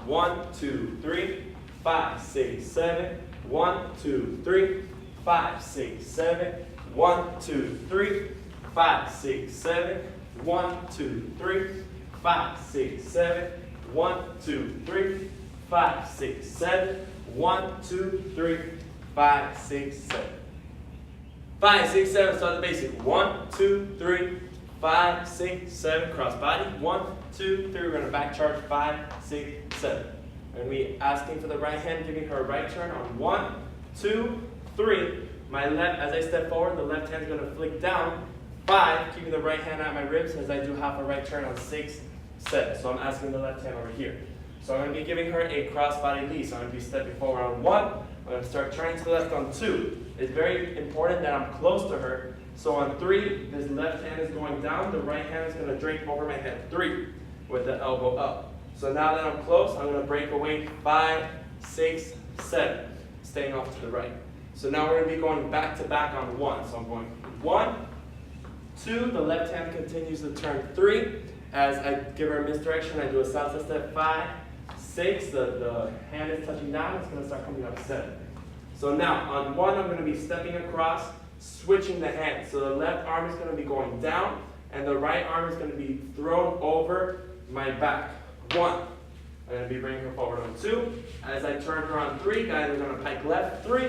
1, 2, 3, 5, 6, 7. 1, 2, 3, 5, 6, 7. 1, 2, 3, 5, 6, 7. 1, 2, 3, 5, 6, 7. 1, 2, 3, 5, 6, 7. 1, 2, 3, 5, 6, 7. 5, 6, 7, start the basic. 1, 2, 3, 5, 6, 7, cross body. 1, 2, 3, we're going to back charge. 5, 6, 7. And we asking for the right hand, giving her a right turn on 1, 2, 3. My left, as I step forward, the left hand is going to flick down. 5, keeping the right hand at my ribs as I do half a right turn on 6, 7. So I'm asking the left hand over here. So I'm going to be giving her a cross body lead. So I'm going to be stepping forward on 1. I'm going to start turning to the left on 2. It's very important that I'm close to her. So on 3, this left hand is going down. The right hand is going to drape over my head. 3, with the elbow up. So now that I'm close, I'm going to break away 5, 6, 7, staying off to the right. So now we're going to be going back to back on 1. So I'm going 1, 2, the left hand continues to turn 3. As I give her a misdirection, I do a salsa step 5, 6, the hand is touching down, it's going to start coming up 7. So now on 1, I'm going to be stepping across, switching the hand. So the left arm is going to be going down, and the right arm is going to be thrown over my back. 1. I'm going to be bringing her forward on 2. As I turn her on 3, guys, we're going to pike left 3.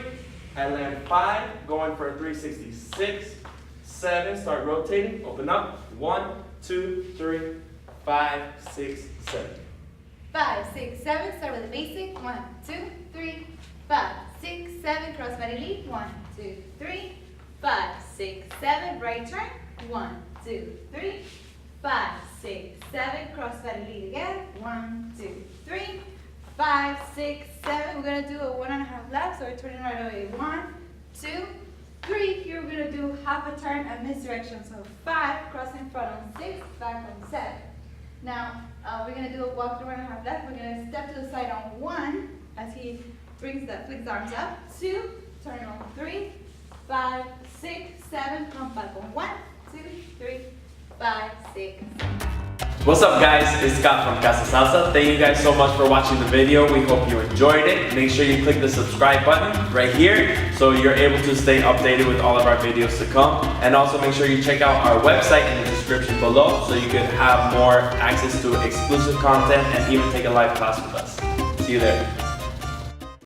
I land 5, going for a 360. 6, 7, start rotating, open up. 1, 2, 3, 5, 6, 7. 5, 6, 7, start with the basic. 1, 2, 3, 5, 6, 7, cross body lead. 1, 2, 3, 5, 6, 7, right turn. 1, 2, 3, 5, 6, 7, cross body lead again. 1, 2, 3, 5, 6, 7. We're going to do a 1.5 left, so we're turning right away. 1, 2, 3. Here we're going to do half a turn at misdirection. So 5, cross in front on 6, back on 7. Now, we're going to do a walk to 1.5 left. We're going to step to the side on 1 as he flicks the arms up. 2, turn on 3, 5, 6, 7, come back on 1, 2, 3, 5, 6, 7. What's up, guys? It's Scott from Casa Salsa. Thank you guys so much for watching the video. We hope you enjoyed it. Make sure you click the subscribe button right here so you're able to stay updated with all of our videos to come. And also make sure you check out our website in the description below so you can have more access to exclusive content and even take a live class with us. See you there.